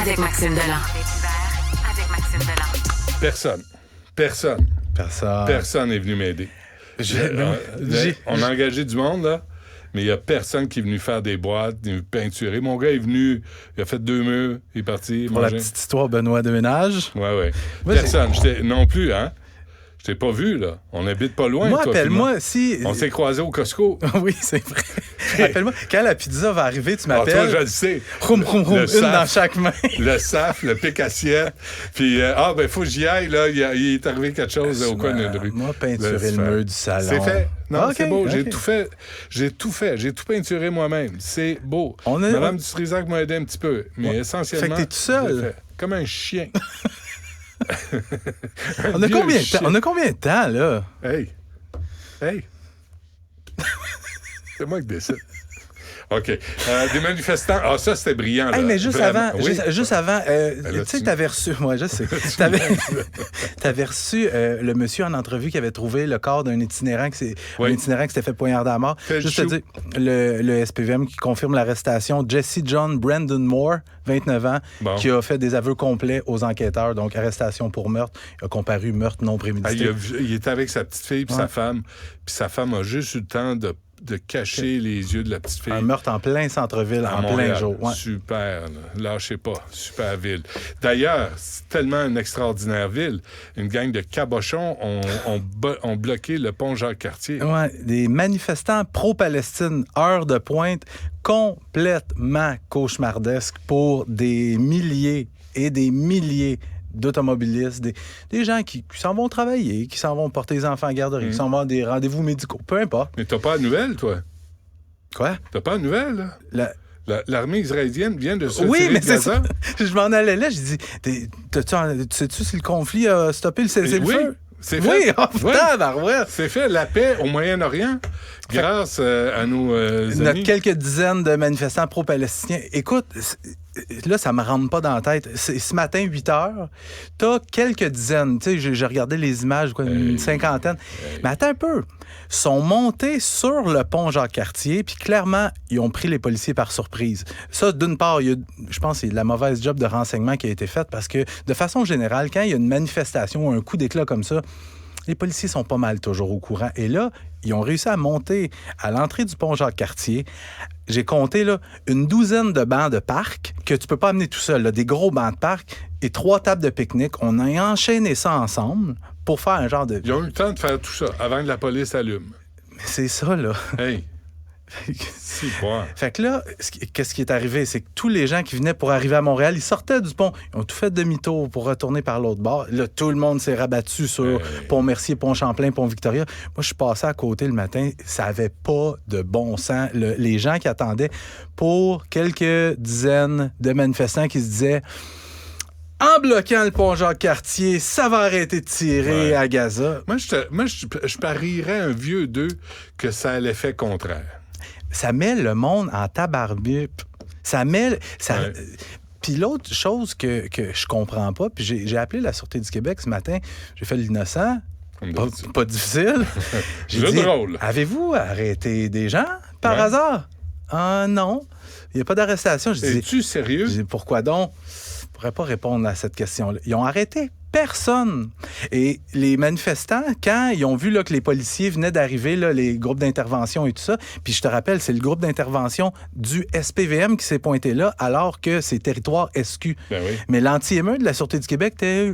avec Maxime Delan. Personne n'est venu m'aider. On a engagé du monde, là, mais il n'y a personne qui est venu faire des boîtes, venu peinturer. Mon gars est venu, il a fait 2 murs, il est parti. Pour manger. la petite histoire, Benoît de ménage. Ouais. Personne. Non plus, hein? Je t'ai pas vu, là. On habite pas loin, moi, toi. Appelle-moi si... On s'est croisés au Costco. Oui, c'est vrai. Appelle-moi. Quand la pizza va arriver, tu m'appelles. Toi, je le sais. Roum, une dans chaque main. Le SAF, le pic assiette. Puis, faut que j'y aille, là. Il est arrivé quelque chose au coin de la rue. Moi, peinturer le mur du salon. C'est fait. Non, c'est beau. Okay. J'ai tout fait. J'ai tout peinturé moi-même. C'est beau. Madame Dutrisac m'a aidé un petit peu. Mais essentiellement. Fait que t'es tout seul. Comme un chien. On a combien de temps, là? Hey! C'est moi qui décide. OK. Des manifestants. Ah, ça, c'était brillant. Là. Hey, mais juste avant, oui? tu sais que t'avais reçu... Moi, je sais. T'avais reçu le monsieur en entrevue qui avait trouvé le corps d'un itinérant qui s'était fait poignarder à mort. Juste te dire, le SPVM qui confirme l'arrestation, Jesse John Brandon Moore, 29 ans, qui a fait des aveux complets aux enquêteurs. Donc, arrestation pour meurtre. Il a comparu meurtre non prémédité. Il était avec sa petite fille puis sa femme. Puis sa femme a juste eu le temps de cacher les yeux de la petite fille. Un meurtre en plein centre-ville, en Montréal. plein jour. Ouais. Super, là. Lâchez pas. Super ville. D'ailleurs, c'est tellement une extraordinaire ville. Une gang de cabochons ont bloqué le pont Jacques-Cartier. Ouais, des manifestants pro-Palestine, heure de pointe, complètement cauchemardesque pour des milliers et des milliers d'automobilistes, des gens qui s'en vont travailler, qui s'en vont porter les enfants en garderie, qui s'en vont à des rendez-vous médicaux, peu importe. Mais t'as pas de nouvelles, toi? Quoi? T'as pas de nouvelles, là? L'armée israélienne vient de se retirer Oui, mais de Gaza. c'est ça. Je m'en allais là, j'ai dit, sais-tu si le conflit a stoppé le cessez-le-feu? Oui, c'est fait. Oui, tabarouette. C'est fait, la paix au Moyen-Orient, grâce à nos amis. Notre quelques dizaines de manifestants pro-palestiniens. Écoute, là, ça me rentre pas dans la tête. Ce matin, 8 heures, t'as quelques dizaines. Tu sais, j'ai regardé les images, une cinquantaine. Mais attends un peu. Ils sont montés sur le pont Jacques-Cartier, puis clairement, ils ont pris les policiers par surprise. Ça, d'une part, je pense que c'est de la mauvaise job de renseignement qui a été faite, parce que, de façon générale, quand il y a une manifestation ou un coup d'éclat comme ça, les policiers sont pas mal toujours au courant. Et là, ils ont réussi à monter à l'entrée du pont Jacques-Cartier. J'ai compté là, une douzaine de bancs de parc que tu peux pas amener tout seul, là, des gros bancs de parc et 3 tables de pique-nique. On a enchaîné ça ensemble pour faire un genre de... Ils ont eu le temps de faire tout ça avant que la police allume. Mais c'est ça, là. Hey! C'est bon. Fait que là, qu'est-ce qui est arrivé? C'est que tous les gens qui venaient pour arriver à Montréal, ils sortaient du pont. Ils ont tout fait demi-tour pour retourner par l'autre bord. Là, tout le monde s'est rabattu sur Pont-Mercier, Pont-Champlain, Pont-Victoria. Moi, je suis passé à côté le matin. Ça avait pas de bon sens. Les gens qui attendaient pour quelques dizaines de manifestants qui se disaient... En bloquant le pont Jacques-Cartier, ça va arrêter de tirer à Gaza. Moi, je parierais un vieux d'eux que ça a l'effet contraire. Ça met le monde en tabarbupe. Ça met... Puis l'autre chose que je comprends pas, puis j'ai appelé la Sûreté du Québec ce matin, j'ai fait l'innocent, pas difficile. J'ai dit, drôle. Avez-vous arrêté des gens par hasard? Non, il n'y a pas d'arrestation. Es-tu sérieux? J'ai dit, pourquoi donc? Je ne pourrais pas répondre à cette question-là. Ils ont arrêté personne. Et les manifestants, quand ils ont vu là, que les policiers venaient d'arriver, là, les groupes d'intervention et tout ça, puis je te rappelle, c'est le groupe d'intervention du SPVM qui s'est pointé là, alors que c'est territoire SQ. Ben oui. Mais l'anti-émeute de la Sûreté du Québec était...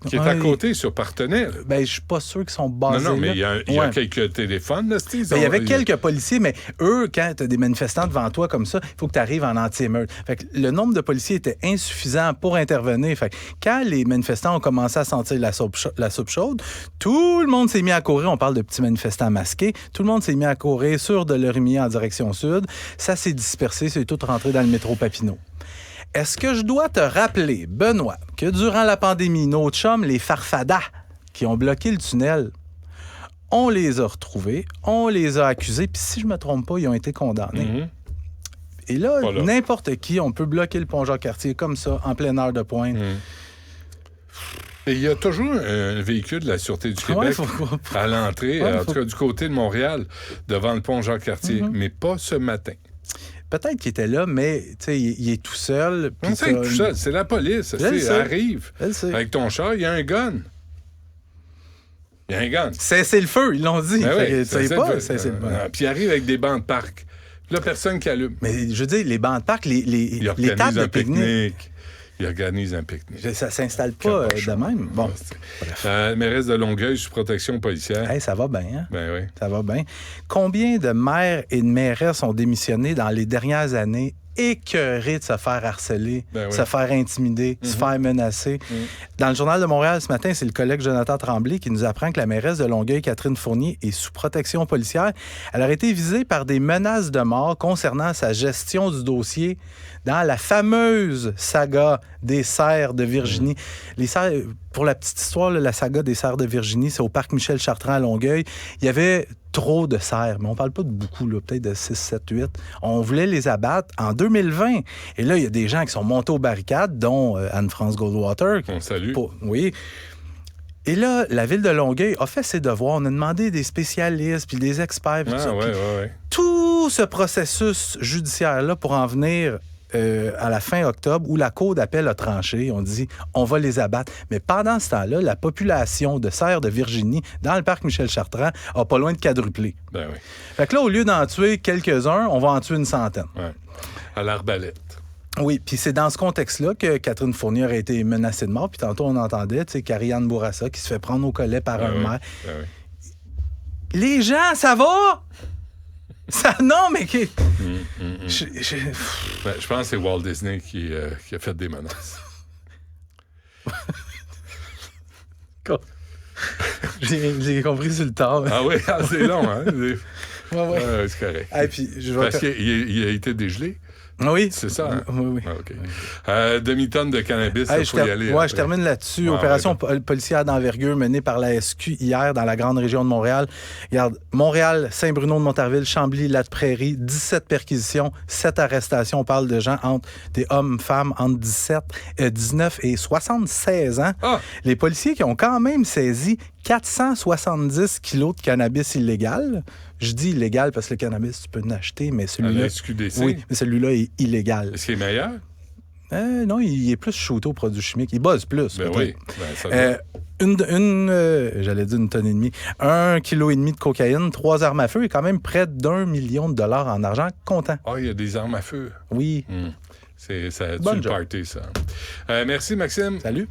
Qui est à côté, sur Partenaire. Ben, je suis pas sûr qu'ils sont basés Non, mais là. il y a quelques téléphones, là, Steve. Il y avait quelques policiers, mais eux, quand tu as des manifestants devant toi comme ça, il faut que tu arrives en anti-émeute. Fait que le nombre de policiers était insuffisant pour intervenir. Fait que quand les manifestants ont commencé à sentir la soupe chaude, tout le monde s'est mis à courir. On parle de petits manifestants masqués. Tout le monde s'est mis à courir sur de Lorimier en direction sud. Ça s'est dispersé. C'est tout rentré dans le métro Papineau. Est-ce que je dois te rappeler, Benoît, que durant la pandémie, nos chums, les farfadas, qui ont bloqué le tunnel, on les a retrouvés, on les a accusés, puis si je ne me trompe pas, ils ont été condamnés. Mm-hmm. Et là, n'importe qui, on peut bloquer le pont Jacques-Cartier comme ça, en pleine heure de pointe. Et il y a toujours un véhicule de la Sûreté du Québec à l'entrée, en tout cas du côté de Montréal, devant le pont Jacques-Cartier, mais pas ce matin. peut-être qu'il était là, mais il est tout seul. On sait tout seul. C'est la police. Ça arrive. Avec ton char, il y a un gun. Il y a un gun. C'est le feu, ils l'ont dit. C'est le feu. Puis il arrive avec des bancs de parc. Là, personne qui allume. Mais je veux dire, les bancs de parc, les tables de pique-nique. Il organise un pique-nique. Ça s'installe pas de même. Bon. Mairesse de Longueuil sous protection policière. Hey, ça va bien, hein? Ben oui. Ça va bien. Combien de maires et de mairesses ont démissionné dans les dernières années, écœurés de se faire harceler, se faire intimider, se faire menacer? Dans le Journal de Montréal ce matin, c'est le collègue Jonathan Tremblay qui nous apprend que la mairesse de Longueuil, Catherine Fournier, est sous protection policière. Elle aurait été visée par des menaces de mort concernant sa gestion du dossier dans la fameuse saga des cerfs de Virginie. Les cerfs, pour la petite histoire, la saga des cerfs de Virginie, c'est au parc Michel Chartrand à Longueuil. Il y avait trop de cerfs, mais on parle pas de beaucoup, là, peut-être de 6, 7, 8. On voulait les abattre en 2020. Et là, il y a des gens qui sont montés aux barricades, dont Anne-France Goldwater. On salue. Oui. Et là, la ville de Longueuil a fait ses devoirs. On a demandé des spécialistes, puis des experts. Puis tout ce processus judiciaire-là pour en venir à la fin octobre, où la Cour d'appel a tranché, on dit on va les abattre. Mais pendant ce temps-là, la population de cerfs de Virginie dans le parc Michel Chartrand a pas loin de quadruplé. Ben oui. Fait que là, au lieu d'en tuer quelques-uns, on va en tuer une centaine. Ouais. À l'arbalète. Oui, puis c'est dans ce contexte-là que Catherine Fournier a été menacée de mort. Puis tantôt, on entendait, tu sais, Karianne Bourassa qui se fait prendre au collet par un maire. Ben oui. Les gens, ça va? Non, mais... Je pense que c'est Walt Disney qui a fait des menaces. J'ai compris sur le tard. Ah oui, c'est long, hein? C'est correct. Ah, puis, parce qu'il a été dégelé. Oui. C'est ça, hein? Oui. Ah, OK. Demi-tonne de cannabis, il faut y aller. Oui, je termine là-dessus. Opération policière d'envergure menée par la SQ hier dans la grande région de Montréal. Regarde, Montréal, Saint-Bruno-de-Montarville, Chambly, Lac-Prairie, 17 perquisitions, 7 arrestations. On parle de gens des hommes, femmes entre 19 et 76 ans. Ah! Les policiers qui ont quand même saisi 470 kilos de cannabis illégal. Je dis illégal parce que le cannabis, tu peux l'acheter, mais celui-là... À la SQDC? Oui, mais celui-là est illégal. Est-ce qu'il est meilleur? Non, il est plus shooté aux produits chimiques. Il buzz plus. Ben oui. J'allais dire une tonne et demie. 1,5 kg de cocaïne, 3 armes à feu et quand même près d'1 million de dollars en argent comptant. Ah, il y a des armes à feu. Oui. Ça tue le party, ça. Merci, Maxime. Salut.